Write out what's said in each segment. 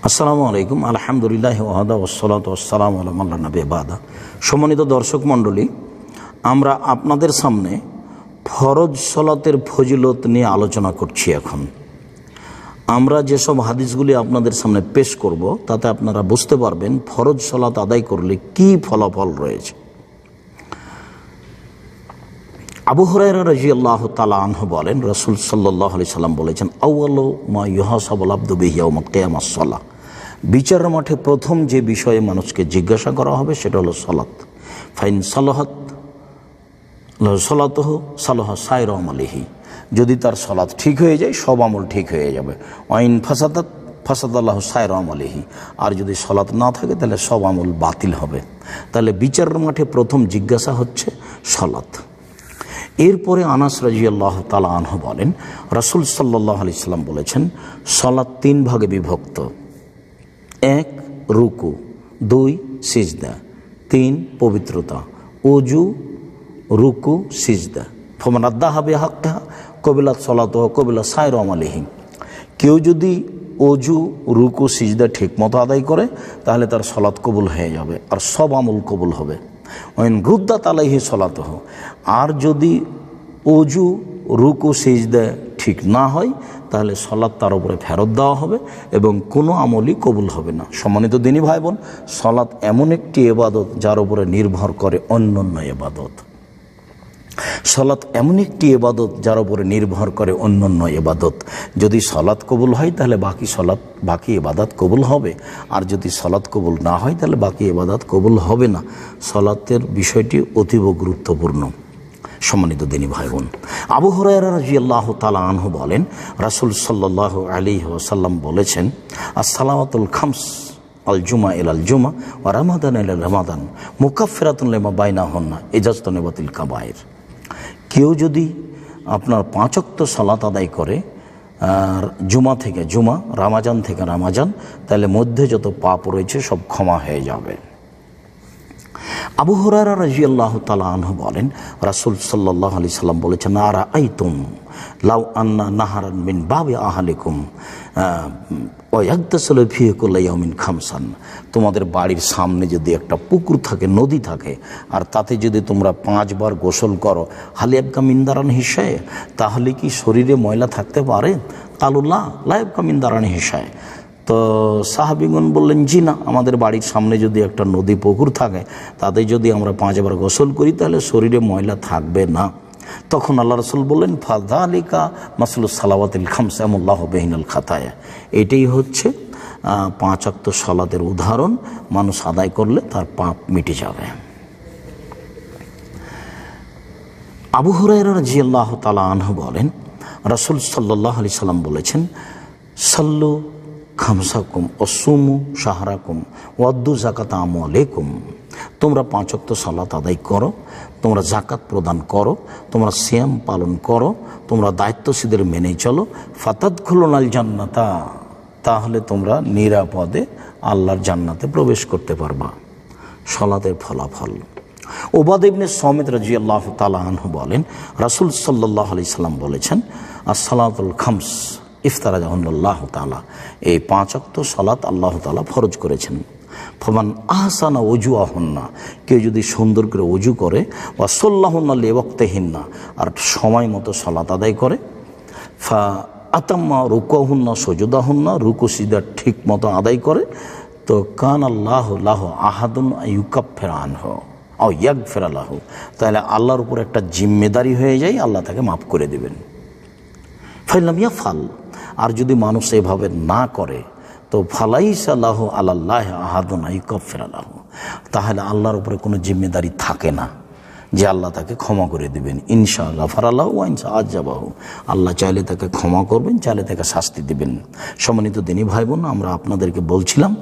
আসসালামু আলাইকুম। আলহামদুলিল্লাহ ওয়াহদা ওয়াসসালাতু ওয়াসসালামু আলা মান লা নাবিয়্যা বা'দা। সম্মানিত দর্শক মণ্ডলী, আমরা আপনাদের সামনে ফরজ সালাতের ফজিলত নিয়ে আলোচনা করছি। এখন আমরা যেসব হাদিসগুলি আপনাদের সামনে পেশ করব তাতে আপনারা বুঝতে পারবেন ফরজ সালাত আদায় করলে কি ফলাফল রয়েছে। আবু হুরায়রা রাদিয়াল্লাহু তাআলা আনহু বলেন, রাসূল সাল্লাল্লাহু আলাইহি সাল্লাম বলেছেন, আউয়ালু মা ইউহাসাবুল আবদু বিহি ইয়াউমাল কিয়ামাহ সালাহ। বিচারের মাঠে প্রথম যে বিষয়ে মানুষকে জিজ্ঞাসা করা হবে সেটা হলো সালাত। ফাইন সালাহাত সালাতুহু সালাহা সাইরু আমালিহি। যদি তার সালাত ঠিক হয়ে যায় সব আমল ঠিক হয়ে যাবে। ওয়াইন ফাসাদাত ফাসাদাল্লাহু সাইরু আমালিহি। আর যদি সালাত না থাকে তাহলে সব আমল বাতিল হবে। তাহলে বিচারের মাঠে প্রথম জিজ্ঞাসা হচ্ছে সালাত। এরপরে আনাস রাদিয়াল্লাহু তাআলা আনহু বলেন, রাসূল সাল্লাল্লাহু আলাইহি সাল্লাম বলেছেন, সালাত তিন ভাগে বিভক্ত। 1 রুকু, 2 সিজদা, 3 পবিত্রতা। ওযু, রুকু, সিজদা। ফামান আদ্দাহা বিহাক্কিহা কবিলাত সালাতুহু কবিলা সাইরু আমালিহি। কেউ যদি ওযু, রুকু, সিজদা ঠিক মতো আদায় করে তাহলে তার সালাত কবুল হয়ে যাবে আর সব আমল কবুল হবে। ওয়াইন রুদ্দাত আলাইহি সালাতুহু। আর যদি ওযু, রুকু, সিজদা ঠিক না হয় তাহলে সালাত তার উপরে ফেরত দেওয়া হবে এবং কোনো আমলই কবুল হবে না। সম্মানিত দিনী ভাই বোন, সালাত এমন একটি ইবাদত যার উপরে নির্ভর করে অন্যান্য ইবাদত। সালাত এমন একটি ইবাদত যার উপরে নির্ভর করে অন্যান্য ইবাদত। যদি সালাত কবুল হয় তাহলে বাকি ইবাদত কবুল হবে, আর যদি সালাত কবুল না হয় তাহলে বাকি ইবাদত কবুল হবে না। সালাতের বিষয়টি অতীব গুরুত্বপূর্ণ। সম্মানিত দিনী ভাই বোন, আবু হুরায়রা রাদিয়াল্লাহু তাআলা আনহু বলেন, রাসূল সাল্লাল্লাহু আলাইহি ওয়াসাল্লাম বলেছেন, আসসালাওয়াতুল খামস আল জুমা ইলাল জুমা ওয়া রামাদান ইলা রামাদান মুকাফফিরাতুন লিমা বাইনাহুন্না ইজাজতানিবাতিল কাবায়ের। কেউ যদি আপনার 5 ওয়াক্ত সালাত আদায় করে আর জুমা থেকে জুমা, রামাজান থেকে রামাজান, তাহলে মধ্যে যত পাপ রয়েছে সব ক্ষমা হয়ে যাবে। আবু হুরায়রা রাদিয়াল্লাহু তাআলা আনহু বলেন, রাসূল সাল্লাল্লাহু আলাইহি সাল্লাম বলেছেন, আরাআইতুম লাউ আন্না নাহারান মিন বাবি আহলিকুম ওয়া ইয়াগতাসিলু ফিহি কুল্লা ইয়াউমিন খামসান। তোমাদের বাড়ির সামনে যদি একটা পুকুর থাকে, নদী থাকে, আর তাতে যদি তোমরা 5 বার গোসল করো, হাল ইয়াবকা মিন দারান হিসায়, তাহলে কি শরীরে ময়লা থাকতে পারে? কালুল্লাহ লা ইয়াবকা মিন দারান হিসায়। তো সাহাবীগণ বললেন, জি না, আমাদের বাড়ির সামনে যদি একটা নদী পুকুর থাকে তাতে যদি আমরা 5 বার গোসল করি তাহলে শরীরে ময়লা থাকবে না। তখন আল্লাহ রাসূল বললেন, ফাযালিকা মাসলুস সালাওয়াতিল খামস আমুল্লাহু বিহিনাল খাতায়া। এটাই হচ্ছে 5 ওয়াক্ত সালাতের উদাহরণ। মানুষ আদায় করলে তার পাপ মিটে যাবে। আবু হুরায়রা রাদিয়াল্লাহু তাআলা আনহু বলেন, রাসূল সাল্লাল্লাহু আলাইহি সাল্লাম বলেছেন, সাল্লু খামসাকুম ওয়াসুমু শাহরাকুম ওয়াদ্দু যাকাতা আমওয়ালিকুম। তোমরা 5 ওয়াক্ত সালাত আদায় করো, তোমরা যাকাত প্রদান করো, তোমরা সিয়াম পালন করো, তোমরা দায়িত্বশীলদের মেনে চলো, ফাতাদখুলুনাল জান্নাতা, তাহলে তোমরা নিরাপদে আল্লাহর জান্নাতে প্রবেশ করতে পারবা। সালাতের ফলাফল। উবাদা ইবনে সামিত রাদিয়াল্লাহু তাআলা আনহু বলেন, রাসূল সাল্লাল্লাহু আলাইহি সাল্লাম বলেছেন, as-সালাতুল খামস ইফতারাজাহুল্লাহু তাআলা। এই 5 ওয়াক্ত সালাত আল্লাহ তাআলা ফরজ করেছেন। ফামান আহসানা ওযুআহুন্না, কেউ যদি সুন্দর করে ওযু করে, ওয়া সাল্লাহুন্না লিওয়াক্তিহিন্না, আর সময় মতো সালাত আদায় করে, ফা আতাম্মা রুকুহুন্না সুজুদাহুন্না, রুকু সিজদা ঠিক মতো আদায় করে, তো কান আল্লাহু লাহু আহাদুন ইউকাফিরু আনহু আও ইয়াগফিরা লাহু, তাহলে আল্লাহর উপর একটা জিম্মেদারি হয়ে যায়, আল্লাহ তাকে মাফ করে দেবেন। ফাইলাম ইয়াফাল, আর যদি মানুষ এভাবে না করে, তো ফালাইসা লাহু আলাল্লাহি আহাদুন ইউকাফিরু লাহু, তাহলে আল্লাহর উপরে কোনো জিম্মেদারি থাকে না যে আল্লাহ তাকে ক্ষমা করে দেবেন। ইনশাআল্লাহ ফারালাহু ওয়া ইনশা আযাবাহু, আল্লাহ চাইলে তাকে ক্ষমা করবেন, চাইলে তাকে শাস্তি দেবেন। সম্মানিত দিনী ভাই বোন, আমরা আপনাদেরকে বলছিলাম,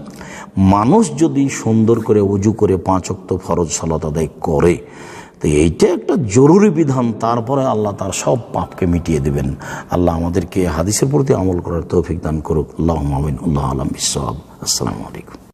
মানুষ যদি সুন্দর করে ওযু করে 5 ওয়াক্ত ফরজ সালাত আদায় করে, তো এইটা একটা জরুরি বিধান, তারপরে আল্লাহ তার সব পাপকে মিটিয়ে দেবেন। আল্লাহ আমাদেরকে হাদিসের প্রতি আমল করার তৌফিক দান করুক। আল্লাহুম্মা আমিন। আল্লাহু আ'লাম বিস-সাওয়াব। আসসালামু আলাইকুম।